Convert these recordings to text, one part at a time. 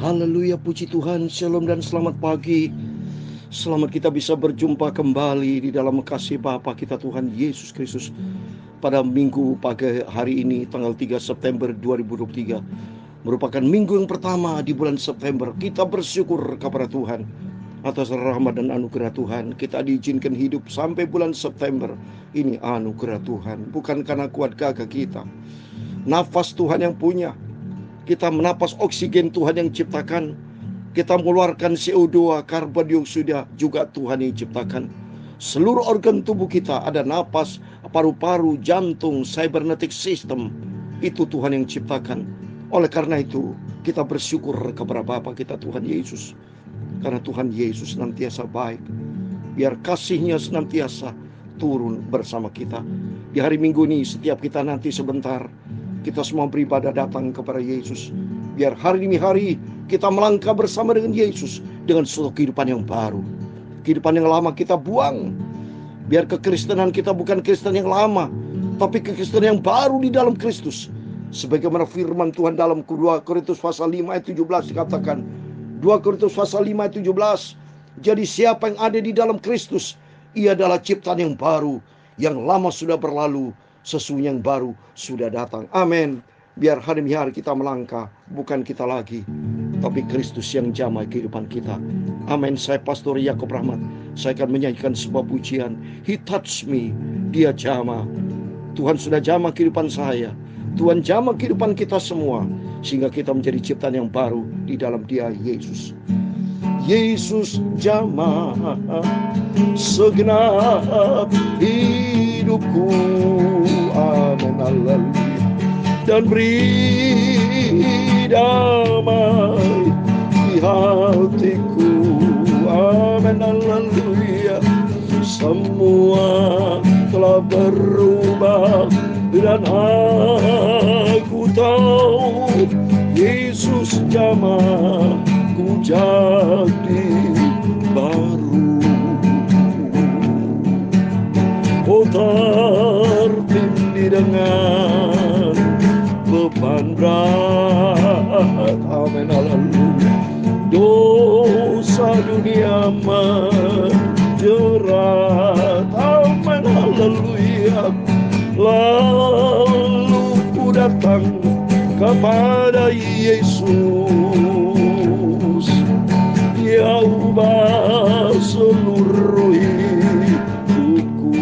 Haleluya, puji Tuhan, shalom dan selamat pagi. Selamat kita bisa berjumpa kembali di dalam kasih Bapa kita Tuhan Yesus Kristus pada minggu pagi hari ini tanggal 3 September 2023. Merupakan minggu yang pertama di bulan September. Kita bersyukur kepada Tuhan atas rahmat dan anugerah Tuhan. Kita diizinkan hidup sampai bulan September. Ini anugerah Tuhan, bukan karena kuat gagah kita. Nafas Tuhan yang punya. Kita menapas oksigen Tuhan yang ciptakan. Kita mengeluarkan CO2, karbon dioksida juga Tuhan yang ciptakan. Seluruh organ tubuh kita ada napas, paru-paru, jantung, cybernetic system. Itu Tuhan yang ciptakan. Oleh karena itu, kita bersyukur kepada Bapa kita Tuhan Yesus. Karena Tuhan Yesus senantiasa baik. Biar kasih-Nya senantiasa turun bersama kita. Di hari Minggu ini, setiap kita nanti sebentar, kita semua beribadah datang kepada Yesus. Biar hari demi hari kita melangkah bersama dengan Yesus dengan suatu kehidupan yang baru. Kehidupan yang lama kita buang. Biar kekristenan kita bukan Kristen yang lama, tapi kekristenan yang baru di dalam Kristus. Sebagaimana firman Tuhan dalam 2 Korintus pasal 5 ayat 17 dikatakan. 2 Korintus pasal 5 ayat 17. Jadi siapa yang ada di dalam Kristus, ia adalah ciptaan yang baru. Yang lama sudah berlalu, sesungguhnya yang baru sudah datang. Amin. Biar hari demi hari kita melangkah, bukan kita lagi, tapi Kristus yang jamah kehidupan kita. Amin. Saya Pastor Yakob Rahmat. Saya akan menyanyikan sebuah pujian. He touched me. Dia jamah. Tuhan sudah jamah kehidupan saya. Tuhan jamah kehidupan kita semua, sehingga kita menjadi ciptaan yang baru di dalam Dia, Yesus. Yesus jamah segenap hidupku. Amin. Haleluya. Dan beri damai di hatiku. Amin. Haleluya. Semua telah berubah dan aku tahu Yesus jamah ku jadi baru. Oh, tertindih dengan beban berat. Amin. Haleluya. Dosa dunia menjerat. Amin. Haleluya. Lalu ku datang kepada Yesus. Dia ubah seluruh hidupku.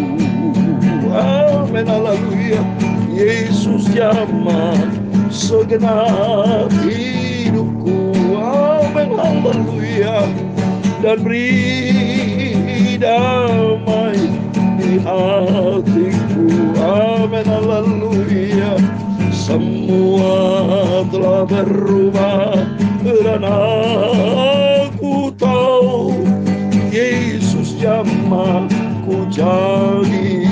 Amin. Haleluya. Yesus jamah segenap hidupku. Amin. Haleluya. Dan beri damai di hatiku. Amin. Haleluya. Semua telah berubah dan aku tahu Yesus jamah ku jadi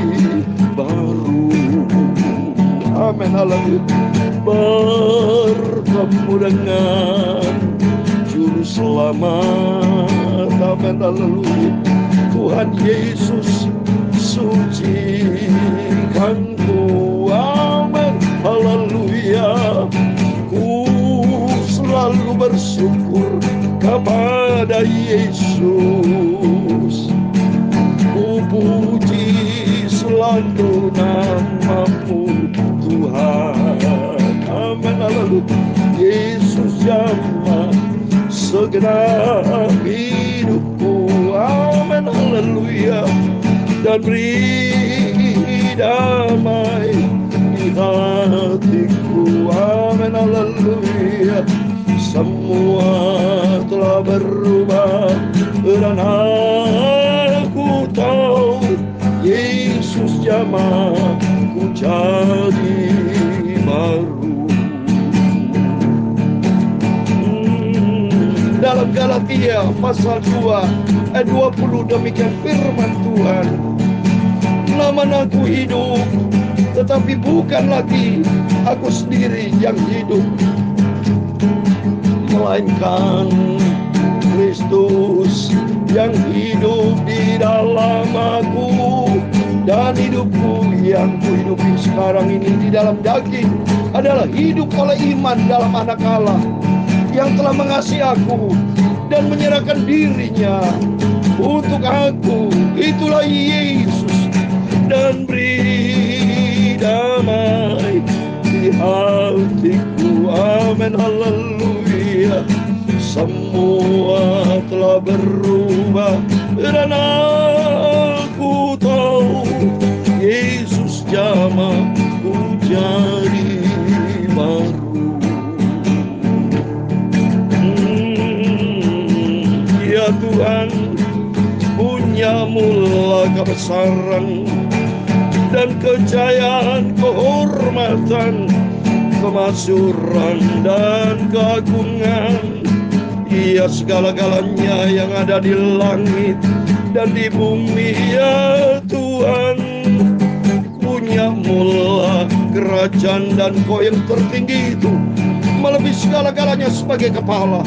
baru. Amin. Haleluya. Bertemu dengan Juru Selamat. Amin. Haleluya. Tuhan Yesus sucikanku. Amin. Haleluya. Ku selalu bersyukur kepada Yesus. Ku puji selalu nama-Mu Tuhan. Amin. Haleluya. Yesus jamah segenap hidupku. Amin. Haleluya. Dan beri damai di hatiku. Amin. Haleluya. Semua telah berubah dan aku tahu Yesus jamah ku jadi baru. Dalam Galatia pasal 2 ayat 20 demikian firman Tuhan. Namun aku hidup, tetapi bukan lagi aku sendiri yang hidup, melainkan Kristus yang hidup di dalam aku. Dan hidupku yang kuhidupi sekarang ini di dalam daging adalah hidup oleh iman dalam Anak Allah yang telah mengasihi aku dan menyerahkan dirinya untuk aku. Itulah Yesus. Dan beri damai di hatiku. Amin, haleluya. Semua telah berubah dan aku tahu Yesus jamaku jadi baru. Ya Tuhan, punyamulah kebesaran dan kejayaan, kehormatan, kemasyhuran dan keagungan. Ya segala-galanya yang ada di langit dan di bumi, ya Tuhan. Punyamulah kerajaan dan Kau yang tertinggi itu melebihi segala-galanya sebagai kepala.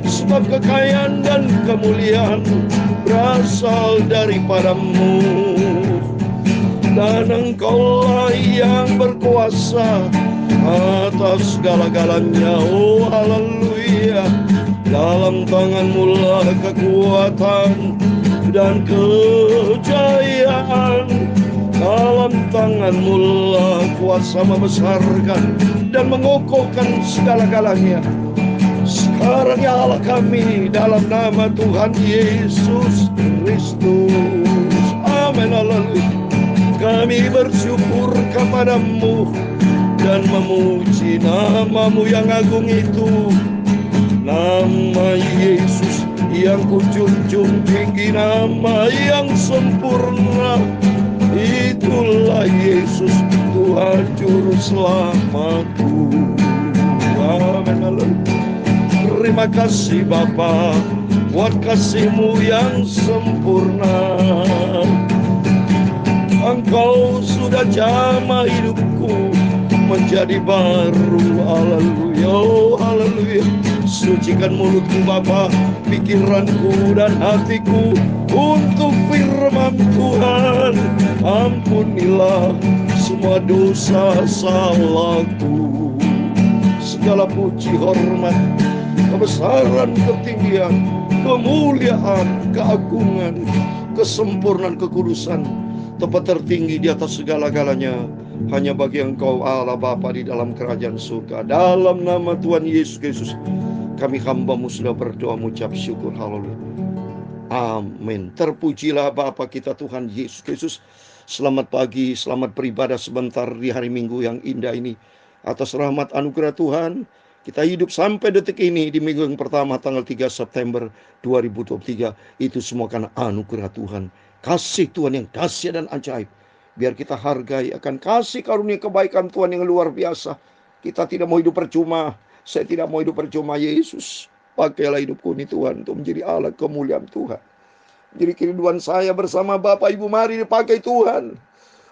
Sebab kekayaan dan kemuliaan berasal daripadamu. Dan Engkaulah yang berkuasa atas segala-galanya. Oh haleluya. Dalam tangan-Mu lah kekuatan dan kejayaan. Dalam tangan-Mu lah kuasa membesarkan dan mengokohkan segala-galanya. Sekarang ya Allah kami, dalam nama Tuhan Yesus Kristus. Amin, haleluya. Kami bersyukur kepada-Mu dan memuji nama-Mu yang agung itu. Nama Yesus yang kujunjung tinggi, nama yang sempurna. Itulah Yesus, Tuhan Juru Selamatku. Amin, haleluya. Terima kasih Bapa buat kasih-Mu yang sempurna. Engkau sudah jamah hidupku menjadi baru. Haleluya, oh haleluya. Sucikan mulutku Bapa, pikiranku dan hatiku untuk firman Tuhan. Ampunilah semua dosa salahku. Segala puji, hormat, kebesaran, ketinggian, kemuliaan, keagungan, kesempurnaan, kekudusan, tempat tertinggi di atas segala-galanya hanya bagi Engkau Allah Bapa di dalam kerajaan surga. Dalam nama Tuhan Yesus Kristus kami hamba-Mu sudah berdoa mengucap syukur. Haleluya. Amin. Terpujilah Bapa kita Tuhan Yesus Kristus. Selamat pagi, selamat beribadah sebentar di hari Minggu yang indah ini. Atas rahmat anugerah Tuhan, kita hidup sampai detik ini di minggu yang pertama tanggal 3 September 2023. Itu semua karena anugerah Tuhan. Kasih Tuhan yang dahsyat dan ajaib. Biar kita hargai akan kasih karunia kebaikan Tuhan yang luar biasa. Kita tidak mau hidup percuma. Saya tidak mau hidup percuma. Yesus, pakailah hidupku ini Tuhan untuk menjadi alat kemuliaan Tuhan. Jadi kehidupan saya bersama Bapak Ibu, mari dipakai Tuhan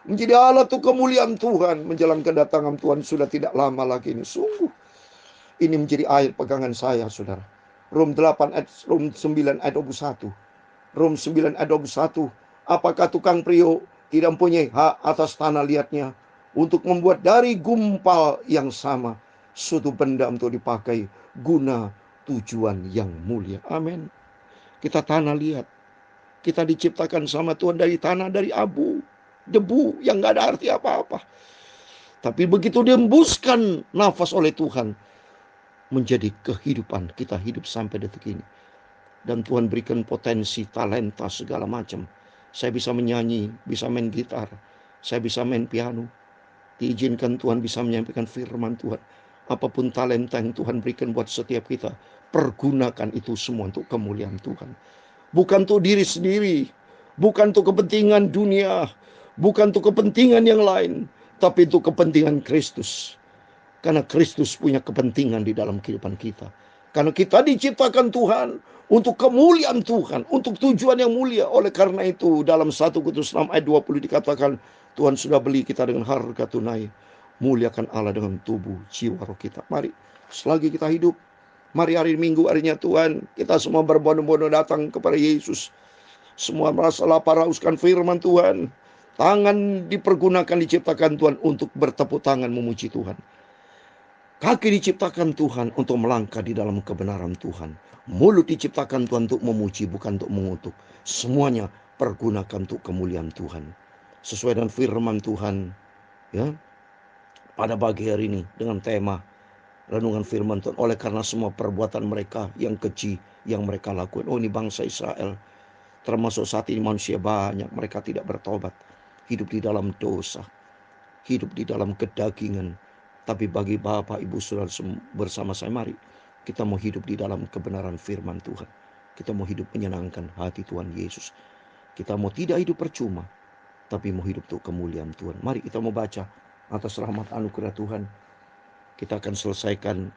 menjadi alat untuk kemuliaan Tuhan. Menjelang kedatangan Tuhan sudah tidak lama lagi ini. Sungguh ini menjadi ayat pegangan saya, saudara. Rom 9 ayat 21. Rom 9 ayat 21. Apakah tukang priok tidak mempunyai hak atas tanah liatnya untuk membuat dari gumpal yang sama suatu benda untuk dipakai guna tujuan yang mulia. Amin. Kita tanah liat. Kita diciptakan sama Tuhan dari tanah, dari abu, debu yang gak ada arti apa-apa. Tapi begitu diembuskan nafas oleh Tuhan, menjadi kehidupan. Kita hidup sampai detik ini. Dan Tuhan berikan potensi, talenta, segala macam. Saya bisa menyanyi, bisa main gitar, saya bisa main piano. Diizinkan Tuhan bisa menyampaikan firman Tuhan. Apapun talenta yang Tuhan berikan buat setiap kita, pergunakan itu semua untuk kemuliaan Tuhan. Bukan untuk diri sendiri, bukan untuk kepentingan dunia, bukan untuk kepentingan yang lain, tapi untuk kepentingan Kristus. Karena Kristus punya kepentingan di dalam kehidupan kita. Karena kita diciptakan Tuhan untuk kemuliaan Tuhan, untuk tujuan yang mulia. Oleh karena itu dalam 1 Korintus 6 ayat 20 dikatakan, Tuhan sudah beli kita dengan harga tunai. Muliakan Allah dengan tubuh, jiwa, roh kita. Mari, selagi kita hidup, mari hari Minggu, harinya Tuhan, kita semua berbondong-bondong datang kepada Yesus. Semua merasa lapar, hauskan firman Tuhan. Tangan dipergunakan, diciptakan Tuhan untuk bertepuk tangan memuji Tuhan. Kaki diciptakan Tuhan untuk melangkah di dalam kebenaran Tuhan. Mulut diciptakan Tuhan untuk memuji, bukan untuk mengutuk. Semuanya pergunakan untuk kemuliaan Tuhan. Sesuai dengan firman Tuhan, ya, pada pagi hari ini dengan tema renungan firman Tuhan. Oleh karena semua perbuatan mereka yang keji yang mereka lakukan. Oh, ini bangsa Israel, termasuk saat ini manusia banyak, mereka tidak bertobat. Hidup di dalam dosa, hidup di dalam kedagingan. Tapi bagi Bapak, Ibu, Saudara bersama saya, mari kita mau hidup di dalam kebenaran firman Tuhan. Kita mau hidup menyenangkan hati Tuhan Yesus. Kita mau tidak hidup percuma, tapi mau hidup untuk kemuliaan Tuhan. Mari kita mau baca atas rahmat anugerah Tuhan. Kita akan selesaikan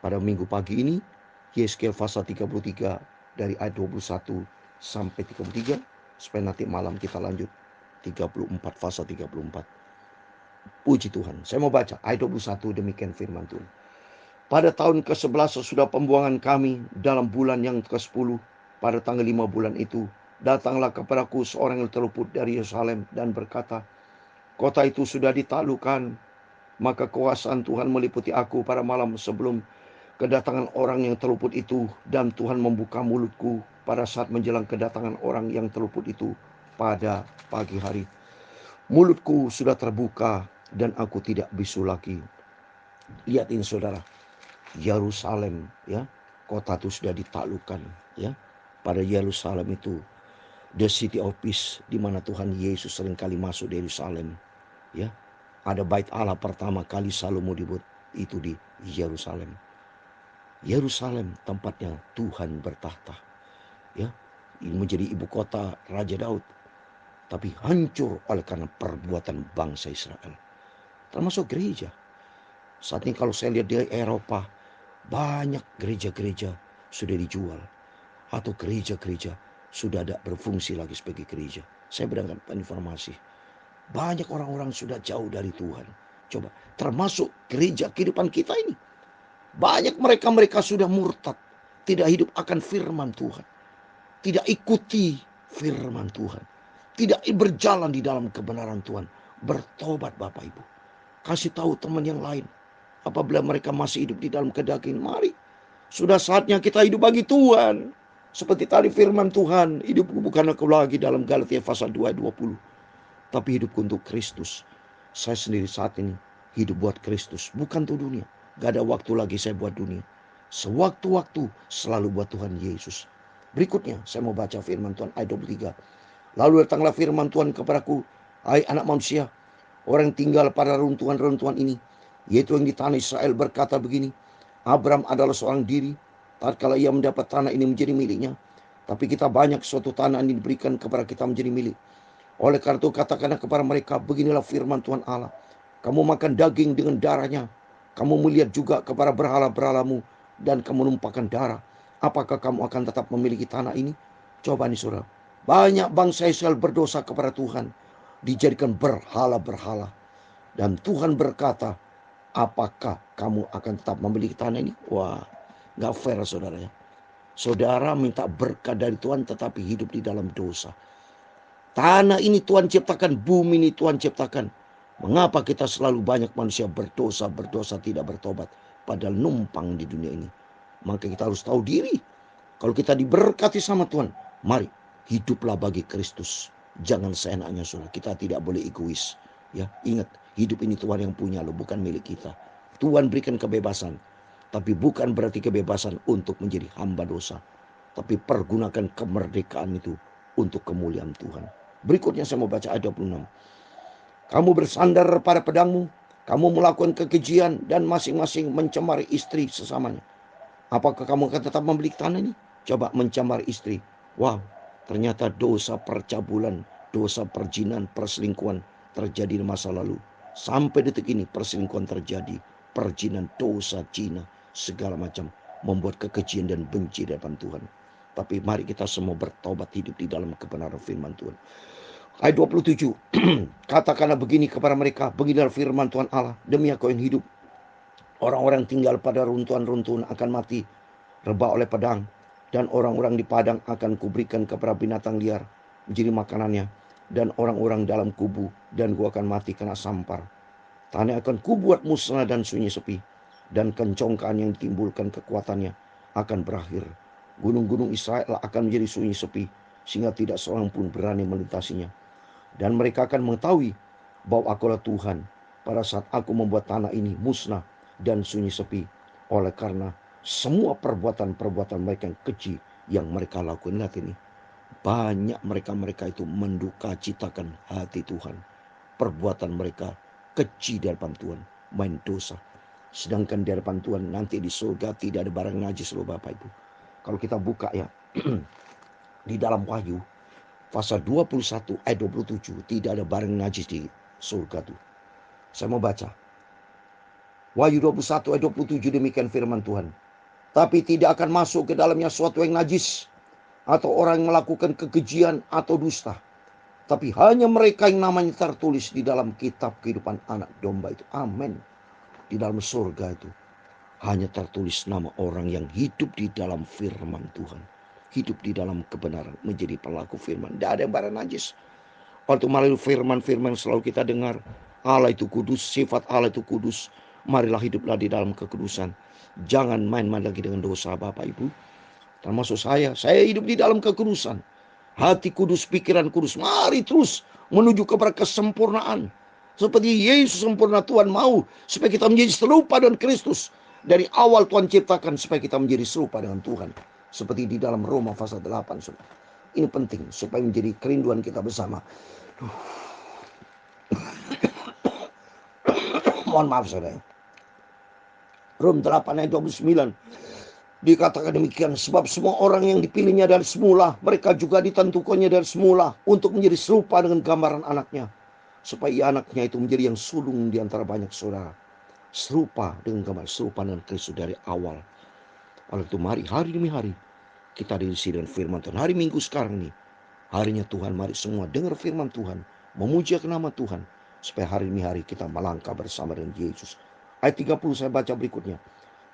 pada minggu pagi ini Yesaya pasal 33 dari ayat 21 sampai 33, supaya nanti malam kita lanjut 34, pasal 34. Puji Tuhan. Saya mau baca ayat 21, demikian firman Tuhan. Pada tahun ke-11 sesudah pembuangan kami, dalam bulan yang ke-10, pada tanggal 5 bulan itu, datanglah kepadaku seorang yang terluput dari Yerusalem dan berkata, kota itu sudah ditaklukkan. Maka kekuasaan Tuhan meliputi aku pada malam sebelum kedatangan orang yang terluput itu, dan Tuhan membuka mulutku pada saat menjelang kedatangan orang yang terluput itu pada pagi hari. Mulutku sudah terbuka dan aku tidak bisu lagi. Lihat ini saudara, Yerusalem, ya, kota itu sudah ditaklukkan, ya. Pada Yerusalem itu the city of peace, di mana Tuhan Yesus seringkali masuk di Yerusalem, ya. Ada bait Allah pertama kali Salomo dibuat itu di Yerusalem. Yerusalem tempatnya Tuhan bertahta, ya. Ini menjadi ibu kota Raja Daud, tapi hancur oleh karena perbuatan bangsa Israel, termasuk gereja. Saat ini kalau saya lihat di Eropa, banyak gereja-gereja sudah dijual, atau gereja-gereja sudah tidak berfungsi lagi sebagai gereja. Saya berdasarkan informasi, banyak orang-orang sudah jauh dari Tuhan. Coba, termasuk gereja kehidupan kita ini. Banyak mereka sudah murtad, tidak hidup akan firman Tuhan, tidak ikuti firman Tuhan, tidak berjalan di dalam kebenaran Tuhan. Bertobat Bapak Ibu. Kasih tahu teman yang lain. Apabila mereka masih hidup di dalam kedagingan, mari. Sudah saatnya kita hidup bagi Tuhan. Seperti tadi firman Tuhan, hidupku bukan aku lagi, dalam Galatia pasal 2 ayat 20. Tapi hidupku untuk Kristus. Saya sendiri saat ini hidup buat Kristus, bukan untuk dunia. Gak ada waktu lagi saya buat dunia. Sewaktu-waktu selalu buat Tuhan Yesus. Berikutnya saya mau baca firman Tuhan ayat 23. Lalu datanglah firman Tuhan kepadaku, hai anak manusia, orang yang tinggal pada runtuhan-runtuhan ini, yaitu yang di tanah Israel, berkata begini, Abraham adalah seorang diri, tatkala ia mendapat tanah ini menjadi miliknya. Tapi kita banyak, suatu tanah ini diberikan kepada kita menjadi milik. Oleh karena itu katakanlah kepada mereka, beginilah firman Tuhan Allah, kamu makan daging dengan darahnya, kamu melihat juga kepada berhala-berhalamu, dan kamu numpahkan darah. Apakah kamu akan tetap memiliki tanah ini? Coba nih saudara, banyak bangsa Israel berdosa kepada Tuhan, dijadikan berhala-berhala. Dan Tuhan berkata, apakah kamu akan tetap memiliki tanah ini? Wah, gak fair saudara ya. Saudara minta berkat dari Tuhan tetapi hidup di dalam dosa. Tanah ini Tuhan ciptakan, bumi ini Tuhan ciptakan. Mengapa kita selalu banyak manusia berdosa tidak bertobat, padahal numpang di dunia ini? Maka kita harus tahu diri. Kalau kita diberkati sama Tuhan, mari hiduplah bagi Kristus. Jangan seenaknya saudara. Kita tidak boleh egois. Ya, ingat, hidup ini Tuhan yang punya loh, bukan milik kita. Tuhan berikan kebebasan, tapi bukan berarti kebebasan untuk menjadi hamba dosa. Tapi pergunakan kemerdekaan itu untuk kemuliaan Tuhan. Berikutnya saya mau baca ayat 26. Kamu bersandar pada pedangmu, kamu melakukan kekejian dan masing-masing mencemari istri sesamanya. Apakah kamu akan tetap memiliki tanah ini? Coba mencemari istri. Wow, ternyata dosa percabulan, dosa perjinan, perselingkuhan terjadi di masa lalu. Sampai detik ini perselingkuhan terjadi, perjinan, dosa, zina, segala macam, membuat kekejian dan benci di hadapan Tuhan. Tapi mari kita semua bertobat, hidup di dalam kebenaran firman Tuhan. Ayat 27. Katakanlah begini kepada mereka, beginilah firman Tuhan Allah, demi aku yang hidup, orang-orang tinggal pada runtuhan-runtuhan akan mati, rebah oleh pedang, dan orang-orang di padang akan kuberikan kepada binatang liar menjadi makanannya, dan orang-orang dalam kubu dan gua akan mati kena sampar. Tanah akan kubuat musnah dan sunyi sepi, dan kencongkaan yang ditimbulkan kekuatannya akan berakhir. Gunung-gunung Israel akan menjadi sunyi sepi, sehingga tidak seorang pun berani melintasinya. Dan mereka akan mengetahui bahwa Akulah Tuhan pada saat Aku membuat tanah ini musnah dan sunyi sepi, oleh karena semua perbuatan-perbuatan mereka yang keji yang mereka lakukan. Lihat ini, banyak mereka itu menduka citakan hati Tuhan. Perbuatan mereka keji di hadapan Tuhan, main dosa. Sedangkan di hadapan Tuhan nanti di surga tidak ada barang najis loh Bapak Ibu. Kalau kita buka ya di dalam Wahyu pasal 21 ayat 27, tidak ada barang najis di surga tuh. Saya mau baca Wahyu 21 ayat 27, demikian firman Tuhan. Tapi tidak akan masuk ke dalamnya suatu yang najis, atau orang yang melakukan kekejian atau dusta. Tapi hanya mereka yang namanya tertulis di dalam kitab kehidupan anak domba itu. Amin. Di dalam surga itu hanya tertulis nama orang yang hidup di dalam firman Tuhan, hidup di dalam kebenaran, menjadi pelaku firman. Tidak ada yang barang najis. Waktu melalui firman-firman selalu kita dengar, Allah itu kudus, sifat Allah itu kudus. Marilah hiduplah di dalam kekudusan. Jangan main-main lagi dengan dosa Bapak Ibu. Termasuk saya hidup di dalam kekudusan. Hati kudus, pikiran kudus. Mari terus menuju kepada kesempurnaan. Seperti Yesus sempurna, Tuhan mau supaya kita menjadi serupa dengan Kristus. Dari awal Tuhan ciptakan supaya kita menjadi serupa dengan Tuhan. Seperti di dalam Roma pasal 8. Ini penting supaya menjadi kerinduan kita bersama. Mohon maaf saudara. Rom 8 ayat 29 dikatakan demikian, sebab semua orang yang dipilihnya dari semula, mereka juga ditentukannya dari semula untuk menjadi serupa dengan gambaran anaknya, supaya anaknya itu menjadi yang sulung di antara banyak saudara, serupa dengan gambar, serupa dengan Kristus dari awal. Oleh itu mari hari demi hari kita diisi dengan firman Tuhan. Hari Minggu sekarang ini harinya Tuhan, mari semua dengar firman Tuhan, memuji nama Tuhan, supaya hari demi hari kita melangkah bersama dengan Yesus. Ayat 30 saya baca berikutnya.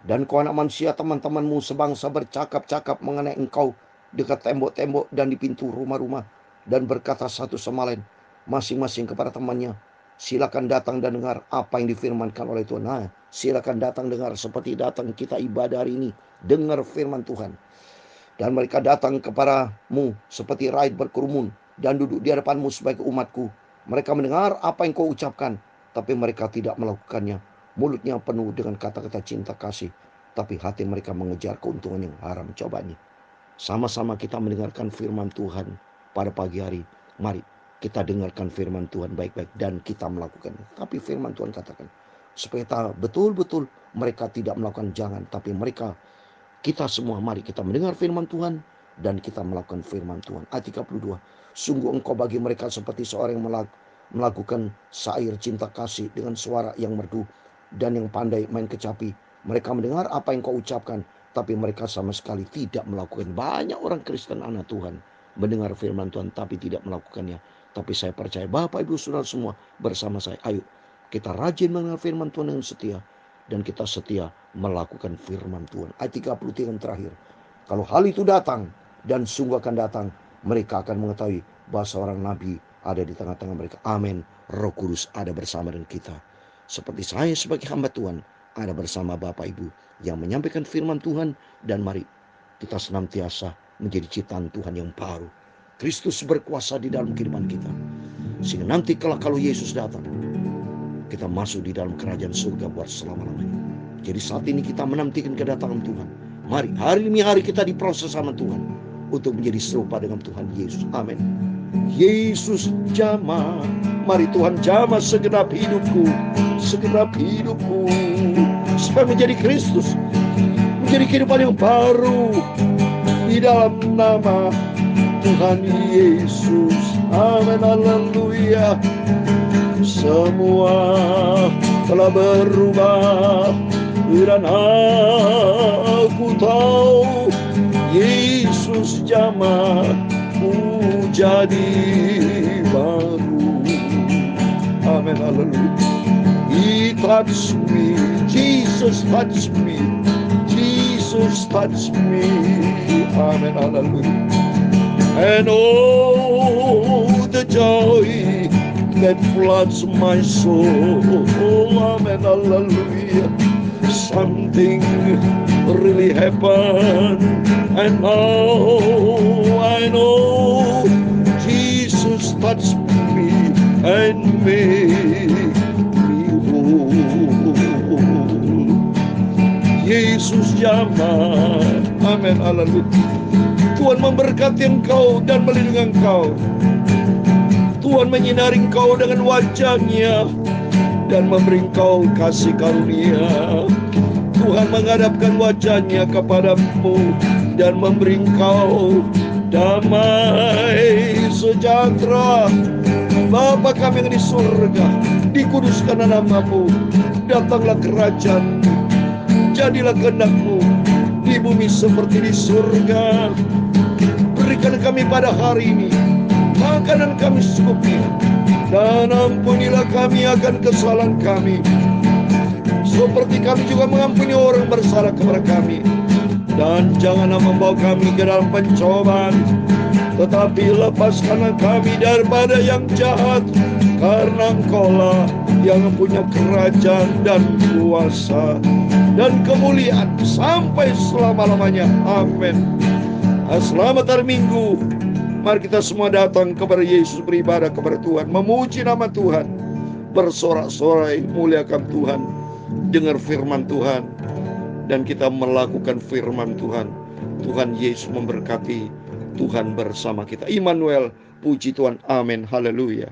Dan kau anak manusia, teman-temanmu sebangsa bercakap-cakap mengenai engkau dekat tembok-tembok dan di pintu rumah-rumah, dan berkata satu sama lain, masing-masing kepada temannya, silakan datang dan dengar apa yang difirmankan oleh Tuhan. Nah, silakan datang dengar seperti datang kita ibadah hari ini. Dengar firman Tuhan. Dan mereka datang kepadamu seperti rakyat berkerumun dan duduk di hadapanmu sebagai umatku. Mereka mendengar apa yang kau ucapkan, tapi mereka tidak melakukannya. Mulutnya penuh dengan kata-kata cinta kasih, tapi hati mereka mengejar keuntungan yang haram. Coba nih, sama-sama kita mendengarkan firman Tuhan pada pagi hari. Mari kita dengarkan firman Tuhan baik-baik dan kita melakukannya. Tapi firman Tuhan katakan, supaya betul-betul mereka tidak melakukan jangan, tapi kita semua mari kita mendengar firman Tuhan dan kita melakukan firman Tuhan. Ayat 32, sungguh engkau bagi mereka seperti seorang yang melakukan syair cinta kasih dengan suara yang merdu dan yang pandai main kecapi. Mereka mendengar apa yang kau ucapkan, tapi mereka sama sekali tidak melakukan. Banyak orang Kristen anak Tuhan mendengar firman Tuhan tapi tidak melakukannya. Tapi saya percaya Bapak Ibu Saudara semua bersama saya, ayo kita rajin mendengar firman Tuhan dengan setia, dan kita setia melakukan firman Tuhan. Ayat 33 yang terakhir, kalau hal itu datang, dan sungguh akan datang, mereka akan mengetahui bahwa seorang nabi ada di tengah-tengah mereka. Amin. Roh Kudus ada bersama dengan kita. Seperti saya sebagai hamba Tuhan ada bersama Bapak Ibu yang menyampaikan firman Tuhan. Dan mari kita senantiasa menjadi ciptaan Tuhan yang baru. Kristus berkuasa di dalam kehidupan kita, sehingga nanti kalau Yesus datang, kita masuk di dalam kerajaan surga buat selama-lamanya. Jadi saat ini kita menantikan kedatangan Tuhan. Mari hari demi hari kita diproses sama Tuhan untuk menjadi serupa dengan Tuhan Yesus. Amin. Yesus jamah, mari Tuhan jamah segenap hidupku, supaya menjadi Kristus, menjadi kehidupan yang baru di dalam nama Tuhan Yesus. Amin. Haleluya. Semua telah berubah dan aku tahu Yesus jamah jadi baru. Amin. Haleluya. He touched me, Jesus touched me, Jesus touched me. Amin. Haleluya. And oh, the joy that floods my soul. Amen. Hallelujah. something really happened, and now I know Jesus touched me and made me whole. Yesus jamah. Amin. Haleluya. Tuhan memberkati engkau dan melindungi engkau. Tuhan menyinari engkau dengan wajah-Nya dan memberi engkau kasih karunia. Tuhan menghadapkan wajah-Nya kepadamu dan memberi engkau damai sejahtera. Bapa kami yang di surga, dikuduskan namamu, datanglah kerajaan-Mu, jadilah kehendak-Mu di bumi seperti di surga. Berikan kami pada hari ini makanan kami secukupnya, dan ampunilah kami akan kesalahan kami, seperti kami juga mengampuni orang bersalah kepada kami. Dan janganlah membawa kami ke dalam pencobaan, tetapi lepaskanlah kami daripada yang jahat, karena Engkau-lah yang punya kerajaan dan kuasa dan kemuliaan sampai selama-lamanya. Amin. Selamat hari Minggu. Mari kita semua datang kepada Yesus, beribadah kepada Tuhan, memuji nama Tuhan, bersorak-sorai muliakan Tuhan, dengar firman Tuhan, dan kita melakukan firman Tuhan. Tuhan Yesus memberkati, Tuhan bersama kita. Immanuel, puji Tuhan. Amin. Haleluya.